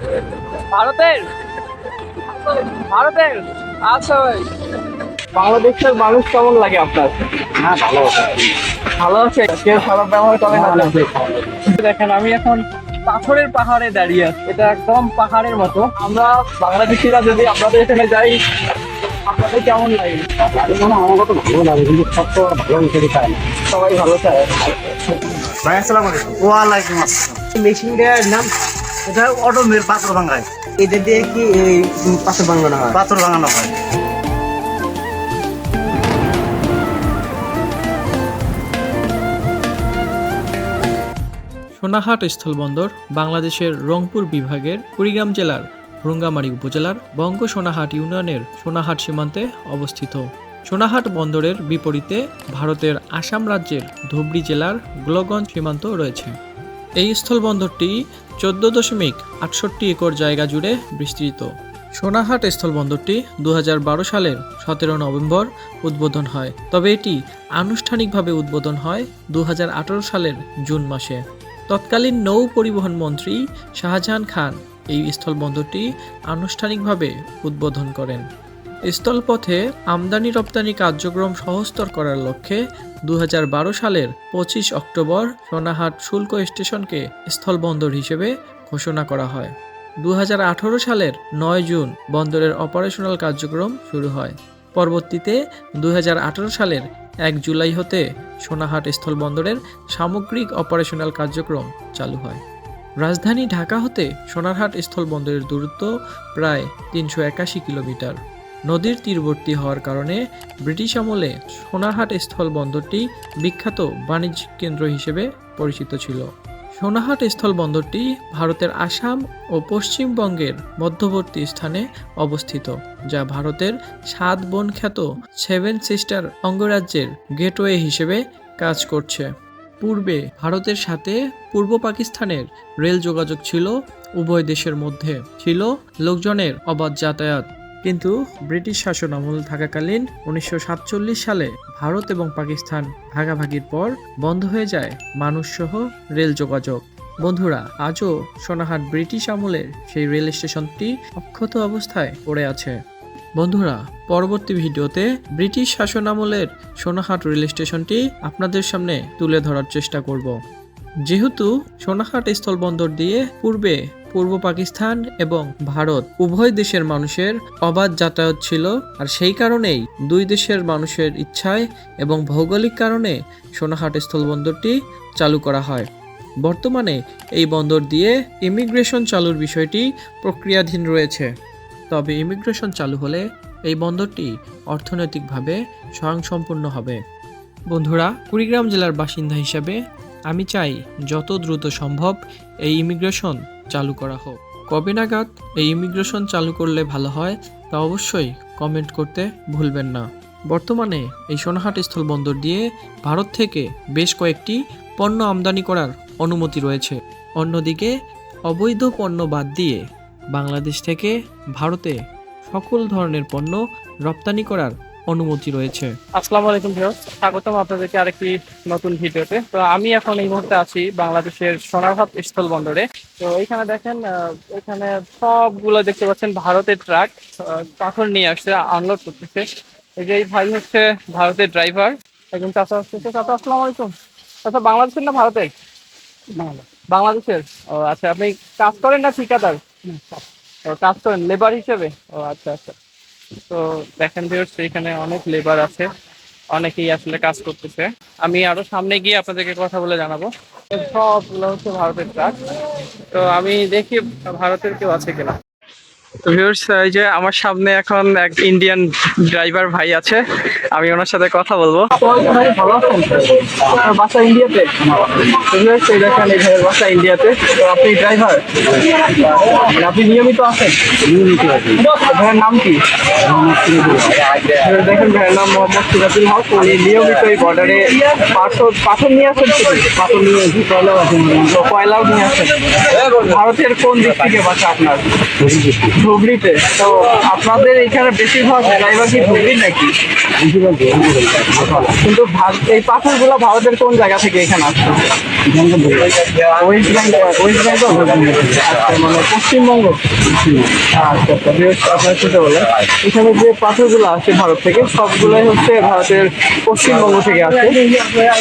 ভাই? ভারতের? ভারতের? আচ্ছা ভাই। বাংলাদেশের মানুষ কেমন লাগে আপনার? হ্যাঁ, ভালো আছে। ভালো আছে? কেউ খারাপ ব্যবহার করে না তো? দেখেন আমি এখন পাথরের পাহাড়ে দাঁড়িয়ে আছি। এটা একদম পাহাড়ের মতো। আমরা বাংলাদেশিরা যদি আপনাদের এখানে যাই, আপনাদের কেমন লাগে? আমার তো ভালো লাগে, কিন্তু সব তো ভালো হিসেবে খায় না। সবাই ভালো চায়। ভাই আসসালামু আলাইকুম। ওয়ালাইকুম আসসালাম। মেশিনটার নাম এটা অটোমের পাথর ভাঙায়। এটা দিয়ে কি এই পাথর ভাঙানো হয়? পাথর ভাঙানো হয়। সোনাহাট স্থলবন্দর বাংলাদেশের রংপুর বিভাগের কুড়িগ্রাম জেলার ভ্রুঙ্গামারী উপজেলার বঙ্গ সোনাহাট ইউনিয়নের সোনাহাট সীমান্তে অবস্থিত। সোনাহাট বন্দরের বিপরীতে ভারতের আসাম রাজ্যের ধুবড়ী জেলার গ্লোগঞ্জ সীমান্ত রয়েছে। এই স্থলবন্দরটি 14.68 একর জায়গা জুড়ে বিস্তৃত। সোনাহাট স্থলবন্দরটি 2012 সালের 17 নভেম্বর উদ্বোধন হয়, তবে এটি আনুষ্ঠানিকভাবে উদ্বোধন হয় 2018 সালের জুন মাসে। তৎকালীন নৌ পরিবহন মন্ত্রী শাহজাহান খান এই স্থলবন্দরটি আনুষ্ঠানিকভাবে উদ্বোধন করেন। স্থলপথে আমদানি রপ্তানি কার্যক্রম সহজতর করার লক্ষ্যে 2012 সালের 25 অক্টোবর সোনাহাট শুল্ক স্টেশনকে স্থলবন্দর হিসেবে ঘোষণা করা হয়। 2018 সালের 9 জুন বন্দরের অপারেশনাল কার্যক্রম শুরু হয়। পরবর্তীতে 2018 সালের 1 জুলাই হতে সোনাহাট স্থলবন্দরের সামগ্রিক অপারেশনাল কার্যক্রম চালু হয়। রাজধানী ঢাকা হতে সোনারহাট স্থলবন্দরের দূরত্ব প্রায় 381 কিলোমিটার। নদীর তীরবর্তী হওয়ার কারণে ব্রিটিশ আমলে সোনারহাট স্থলবন্দরটি বিখ্যাত বাণিজ্যিক কেন্দ্র হিসেবে পরিচিত ছিল। সোনাহাট স্থলবন্দরটি ভারতের আসাম ও পশ্চিমবঙ্গের মধ্যবর্তী স্থানে অবস্থিত, যা ভারতের 7 বোন খ্যাত 7 সিস্টার অঙ্গরাজ্যের গেটওয়ে হিসেবে কাজ করছে। পূর্বে ভারতের সাথে পূর্ব পাকিস্তানের রেল যোগাযোগ ছিল, উভয় দেশের মধ্যে ছিল লোকজনের অবাধ যাতায়াত। কিন্তু ব্রিটিশ শাসন আমল থাকাকালীন 1947 সালে ভারত এবং পাকিস্তান ভাগাভাগির পর বন্ধ হয়ে যায় মানুষসহ রেল যোগাযোগ। বন্ধুরা, আজও সোনাহাট ব্রিটিশ আমলের সেই রেল স্টেশনটি অক্ষত অবস্থায় পড়ে আছে। বন্ধুরা, পরবর্তী ভিডিওতে ব্রিটিশ শাসন আমলের সোনাহাট রেল স্টেশনটি আপনাদের সামনে তুলে ধরার চেষ্টা করব। যেহেতু সোনাহাট স্থলবন্দর দিয়ে পূর্বে পূর্ব পাকিস্তান এবং ভারত উভয় দেশের মানুষের অবাধ যাতায়াত ছিল, আর সেই কারণেই দুই দেশের মানুষের ইচ্ছায় এবং ভৌগোলিক কারণে সোনাহাট স্থলবন্দরটি চালু করা হয়। বর্তমানে এই বন্দর দিয়ে ইমিগ্রেশন চালুর বিষয়টি প্রক্রিয়াধীন রয়েছে। তবে ইমিগ্রেশন চালু হলে এই বন্দরটি অর্থনৈতিকভাবে স্বয়ংসম্পূর্ণ হবে। বন্ধুরা, কুড়িগ্রাম জেলার বাসিন্দা হিসাবে আমি চাই যত দ্রুত সম্ভব এই ইমিগ্রেশন চালু করা হোক। কবে নাগাদ এই ইমিগ্রেশন চালু করলে ভালো হয় তা অবশ্যই কমেন্ট করতে ভুলবেন না। বর্তমানে এই সোনাহাট স্থলবন্দর দিয়ে ভারত থেকে বেশ কয়েকটি পণ্য আমদানি করার অনুমতি রয়েছে। অন্যদিকে অবৈধ পণ্য বাদ দিয়ে বাংলাদেশ থেকে ভারতে সকল ধরনের পণ্য রপ্তানি করার অনুমতি রয়েছে। আসসালামু আলাইকুম ভিউয়ার্স, স্বাগতম আপনাদেরকে আরেকটি নতুন ভিডিওতে। তো আমি এখন এই মুহূর্তে আছি বাংলাদেশের সোনারহাট স্থলবন্দরে। তো এখানে দেখেন, এখানে সবগুলো দেখতে পাচ্ছেন ভারতের ট্রাক পাথর নিয়ে আসছে, আনলোড করতেছে। এই যে এই ভাই হচ্ছে ভারতের ড্রাইভার, একজন চাচা হচ্ছে। চাচা আসসালামু আলাইকুম। চাচা বাংলাদেশের না ভারতের? বাংলাদেশের। ও আচ্ছা, আপনি কাজ করেন না ঠিকাদার? ও, কাজ করেন লেবার হিসেবে? ও আচ্ছা আচ্ছা। তো দেখেন ভিউয়ার্স, এখানে অনেক লেবার আছে, অনেকেই আসলে কাজ করতেছে। আমি আরো সামনে গিয়ে আপনাদেরকে কথা বলে জানাবো। সবগুলো হচ্ছে ভারতের ট্রাক। তো আমি দেখি ভারতের কেউ আছে কিনা। তো ভিউয়ার্স, এই যে আমার সামনে এখন এক ইন্ডিয়ান ড্রাইভার ভাই আছে, আমি ওনার সাথে কথা বলবো। ভালো আছেন? আপনার বাসা ইন্ডিয়াতে? তো ভিউয়ার্স, এই দেখেন এই ভাইয়ের বাসা ইন্ডিয়াতে। তো আপনি ড্রাইভার, আপনি নিয়মিত আছেন? নিয়মিত আছি। ভাইয়ের নাম কি? দেখেন ভাইয়ের নাম মোহাম্মদ সিরাজুল হক। উনি নিয়মিত এই বর্ডারে পাথর নিয়ে আসেন। পাথর নিয়ে আসি, কয়লাও নিয়ে আসেন। ভারতের কোন দিক থেকে বাসা আপনার? ধুবড়িতে। তো আপনাদের এখানে বেশিরভাগ ড্রাইভার কি ধুবড়ির নাকি? কিন্তু এই পাথরগুলো ভারতের কোন জায়গা থেকে এখানে আসছে? ওয়েস্ট বেঙ্গল। ওয়েস্ট বেঙ্গল মানে পশ্চিমবঙ্গ। আচ্ছা আচ্ছা, বেশ, আপনার শুনতে বললেন এখানে যে পাথরগুলো আসে ভারত থেকে সবগুলোই হচ্ছে ভারতের পশ্চিমবঙ্গ থেকে আসে।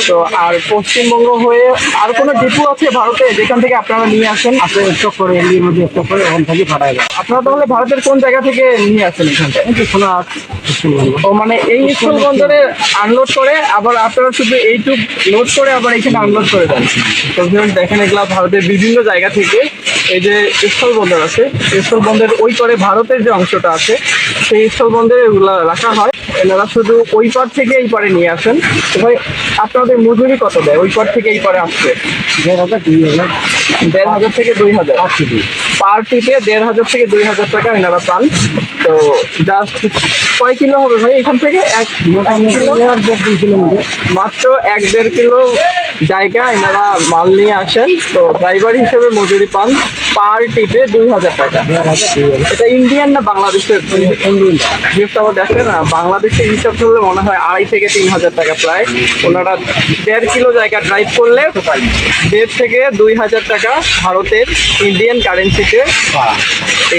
তো আর পশ্চিমবঙ্গ হয়ে আর কোনো ডিপো আছে ভারতে যেখান থেকে আপনারা নিয়ে আসেন? স্টক করে এর মধ্যে স্টক করে ওখান থেকে পাঠায় যায়। আপনারা তাহলে ভারতের কোন জায়গা থেকে নিয়ে আসেন এখান থেকে? ও মানে এই স্থল বন্দরে আনলোড করে আবার আপনারা শুধু এইটুক লোড করে আবার এখানে আনলোড করে দেন। তো ভিউয়ার্স দেখেন এগুলা ভারতের বিভিন্ন জায়গা থেকে এই যে স্থল বন্দর আছে, স্থল বন্দরের ওই পারে ভারতের যে অংশটা আছে সেই স্থল বন্দরে এগুলা রাখা হয়। এনারা শুধু ওই পার থেকে এই পারে নিয়ে আসেন। তো ভাই আপনাদের মজুরি কত দেয় ওই পার থেকে এই পারে আসছে? 1,500 থেকে 2,000 পার টিপে 1,500 থেকে 2,000 টাকা এনারা পান। তো জাস্ট কয় কিলো হবে ভাই এখান থেকে? মাত্র 1-1.5 কিলো জায়গা এনারা মাল নিয়ে আসেন। তো ড্রাইভার হিসেবে মজুরি পান পার টিপে 2,000 টাকা। এটা ইন্ডিয়ান না বাংলাদেশের? হিসাব দেখেন না, বাংলাদেশের হিসাব করলে মনে হয় 2,500 থেকে 3,000 টাকা প্রায়। ওনারা 1.5 কিলো জায়গা ড্রাইভ করলে 1,500 থেকে 2,000 টাকা ভারতের ইন্ডিয়ান কারেন্সিতে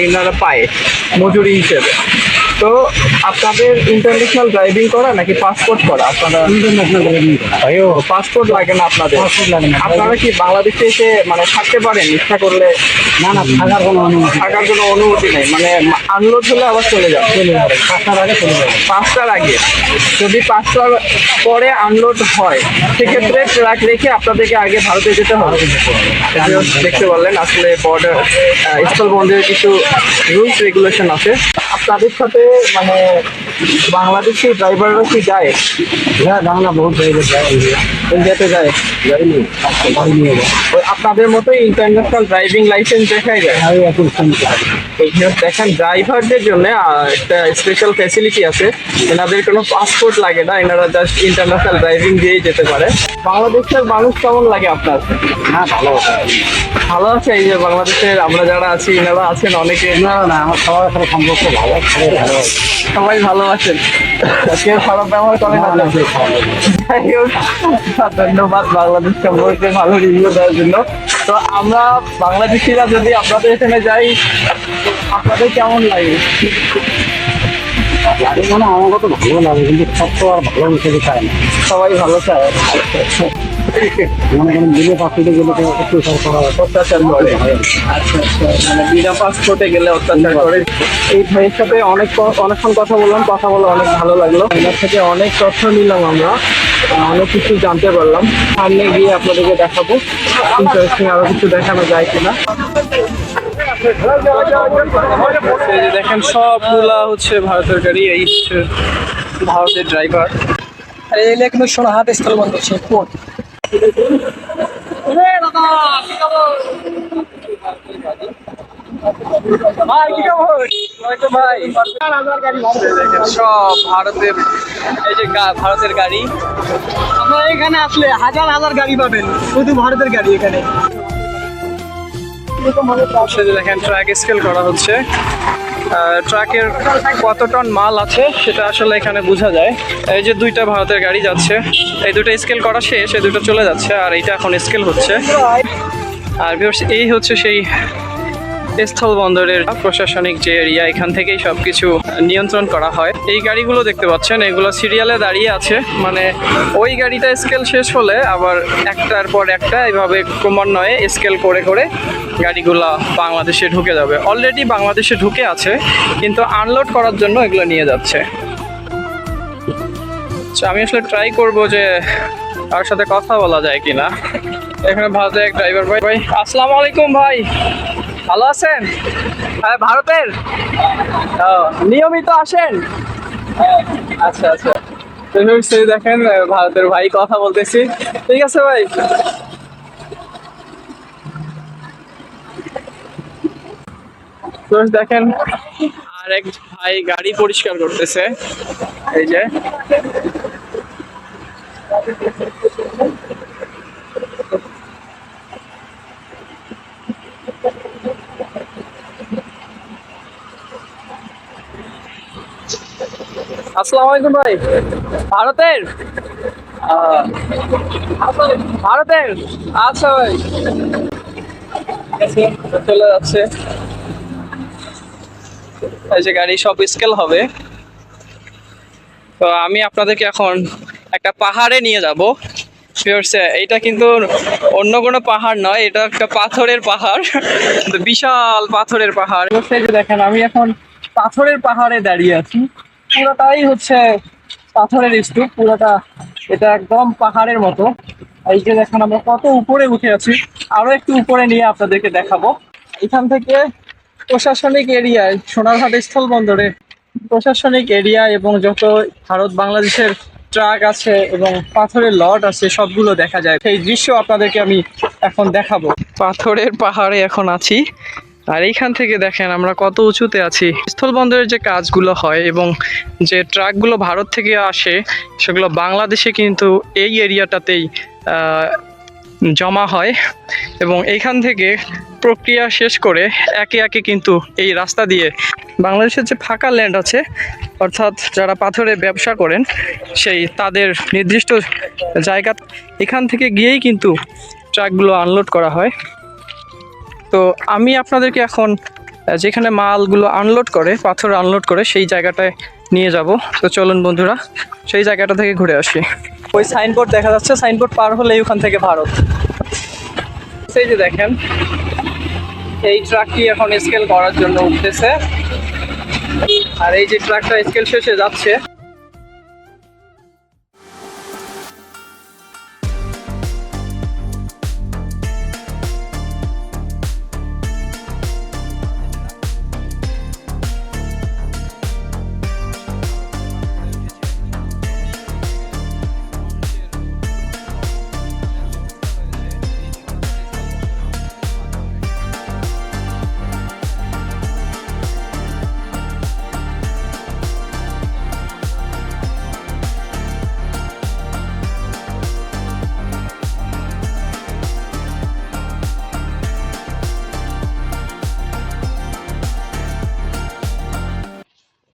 এনারা পায় মজুরি হিসেবে। তো আপনাদের ইন্টারন্যাশনাল ড্রাইভিং করা নাকি পাসপোর্ট করা? আপনারা পাসপোর্ট লাগে না আপনাদের? আপনারা কি বাংলাদেশে এসে মানে থাকতে পারেন ইচ্ছা করলে? না থাকার কোনো অনুমতি নেই, মানে আনলোড হলে আবার চলে যাবে? 5টার আগে চলে যাবে। 5টার আগে? যদি 5টার পরে আনলোড হয় সেক্ষেত্রে ট্রাক রেখে আপনাদেরকে আগে ভারতে যেতে হবে। দেখতে পারলেন আসলে বর্ডার স্থল বন্দরের কিছু রুলস রেগুলেশন আছে। আপনাদের সাথে মানে বাংলাদেশি ড্রাইভাররা কি যায়? হ্যাঁ, বাংলা বহুত ড্রাইভার যায় ইন্ডিয়াতে যায়? যায়নি, গাড়ি নিয়ে যায়। ওই আপনাদের মতোই ইন্টারন্যাশনাল ড্রাইভিং লাইসেন্স দেখাই যায়? আমি এখন শুনতে পারি। দেখেন ড্রাইভারদের জন্য একটা স্পেশাল ফ্যাসিলিটি আছে, এনাদের কোনো পাসপোর্ট লাগে না, এনারা জাস্ট ইন্টারন্যাশনাল ড্রাইভিং দিয়েই যেতে পারে। বাংলাদেশের মানুষ কেমন লাগে আপনার? হ্যাঁ, ভালো ভালো আছে। এই যে বাংলাদেশের আমরা যারা আছি এনারা আছেন অনেকে? না, আমার সবার সাথে সম্পর্ক ভালো, সবাই ভালো। সবাই ভালো আছেন, কেউ খারাপ ব্যবহার করে না? যাই হোক, ধন্যবাদ বাংলাদেশ সম্পর্কে ভালো রিভিউ দেওয়ার জন্য। তো আমরা বাংলাদেশিরা যদি আপনাদের এখানে যাই আপনাদের কেমন লাগে? মানে আমার তো ভালো লাগে, কিন্তু সব তো আর ভালো হিসেবে চায় না। সবাই ভালো চায়? মনে করেন বিলে পাখিতে গেলে তো একটু সব করা অত্যাচার করে? আচ্ছা আচ্ছা, মানে বিনা পাসপোর্টে গেলে অত্যাচার করে। এই ভাইয়ের সাথে অনেকক্ষণ কথা বললাম, কথা বলে অনেক ভালো লাগলো। এনার থেকে অনেক তথ্য নিলাম আমরা, অনেক কিছু জানতে পারলাম। সামনে গিয়ে আপনাদেরকে দেখাবো ইন্টারেস্টিং আরো কিছু দেখানো যায় কিনা। এই যে দেখেন সবগুলা হচ্ছে ভারতের গাড়ি, এই হচ্ছে ভারতের ড্রাইভার। আর এই হলো কিন্তু সোনাহাট স্থল বন্দর সেই পোর্ট। ভাই কি খবর? ভাই দেখেন সব ভারতের, এই যে ভারতের গাড়ি। আপনারা এখানে আসলে হাজার হাজার গাড়ি পাবেন, শুধু ভারতের গাড়ি এখানে। সেটা দেখেন ট্রাক স্কেল করা হচ্ছে। ট্রাকের কত টন মাল আছে সেটা আসলে এখানে বোঝা যায়। এই যে দুইটা ভারতের গাড়ি যাচ্ছে, এই দুটো স্কেল করা শেষ, এই দুটো চলে যাচ্ছে, আর এইটা এখন স্কেল হচ্ছে। আর ভিউয়ার্স এই হচ্ছে সেই স্থল বন্দরের প্রশাসনিক যে এরিয়া, এখান থেকেই সবকিছু নিয়ন্ত্রণ করা হয়। এই গাড়িগুলো দেখতে পাচ্ছেন এগুলো সিরিয়ালে দাঁড়িয়ে আছে, মানে ওই গাড়িটা স্কেল শেষ হলে আবার একটার পর একটা এইভাবে ক্রমান্বয়ে স্কেল করে করে গাড়িগুলা বাংলাদেশে ঢুকে যাবে। অলরেডি বাংলাদেশে ঢুকে আছে, কিন্তু আনলোড করার জন্য এগুলো নিয়ে যাচ্ছে। আচ্ছা, আমি আসলে ট্রাই করব যে তার সাথে কথা বলা যায় কিনা। এখানে ভারতের এক ড্রাইভার ভাই। ভাই আসসালামু আলাইকুম ভাই, ভালো আছেন? হ্যাঁ, ভারতের নিয়মিত আসেন? আচ্ছা আচ্ছা, দেখেন ভারতের ভাই, কথা বলতেছি। ঠিক আছে ভাই। দেখেন আর এক ভাই গাড়ি পরিষ্কার করতেছে, এই যে আসসালামু আলাইকুম ভাই। ভারতের ভারতের আচ্ছা ভাই, চলে যাচ্ছে। এই যে গাড়ি সব স্কেল হবে। তো আমি আপনাদেরকে এখন একটা পাহাড়ে নিয়ে যাব। এইটা কিন্তু অন্য কোনো পাহাড় নয়, এটা একটা পাথরের পাহাড়, কিন্তু বিশাল পাথরের পাহাড়। এই যে দেখেন আমি এখন পাথরের পাহাড়ে দাঁড়িয়ে আছি। পুরোটাই হচ্ছে পাথরের স্তূপ, পুরোটা এটা একদম পাহাড়ের মতো। এই যে দেখেন আমরা কত উপরে উঠে আছি, আরো একটু উপরে নিয়ে আপনাদেরকে দেখাবো। এখান থেকে প্রশাসনিক এরিয়ায়, সোনারঘাট স্থল বন্দরে প্রশাসনিক এরিয়া এবং যত ভারত বাংলাদেশের ট্রাক আছে এবং পাথরের লট আছে সবগুলো দেখা যায়। সেই দৃশ্য আপনাদেরকে আমি এখন দেখাবো। পাথরের পাহাড়ে এখন আছি, আর এইখান থেকে দেখেন আমরা কত উঁচুতে আছি। স্থল বন্দরের যে কাজগুলো হয় এবং যে ট্রাকগুলো ভারত থেকে আসে সেগুলো বাংলাদেশে কিন্তু এই এরিয়াটাতেই জমা হয়, এবং এইখান থেকে প্রক্রিয়া শেষ করে একে একে কিন্তু এই রাস্তা দিয়ে বাংলাদেশের যে ফাঁকা ল্যান্ড আছে, অর্থাৎ যারা পাথরের ব্যবসা করেন সেই তাদের নির্দিষ্ট জায়গা, এখান থেকে গিয়েই কিন্তু ট্রাকগুলো আনলোড করা হয়। তো আমি আপনাদেরকে এখন যেখানে মালগুলো আনলোড করে, পাথর আনলোড করে, সেই জায়গাটায় নিয়ে যাব। তো চলুন বন্ধুরা সেই জায়গাটা থেকে ঘুরে আসি। ওই সাইনবোর্ড দেখা যাচ্ছে, সাইনবোর্ড পার হলেই ওখান থেকে ভারত। সেই যে দেখেন এই ট্রাকটি এখন স্কেল করার জন্য উঠতেছে, আর এই যে ট্রাকটা স্কেল শেষে যাচ্ছে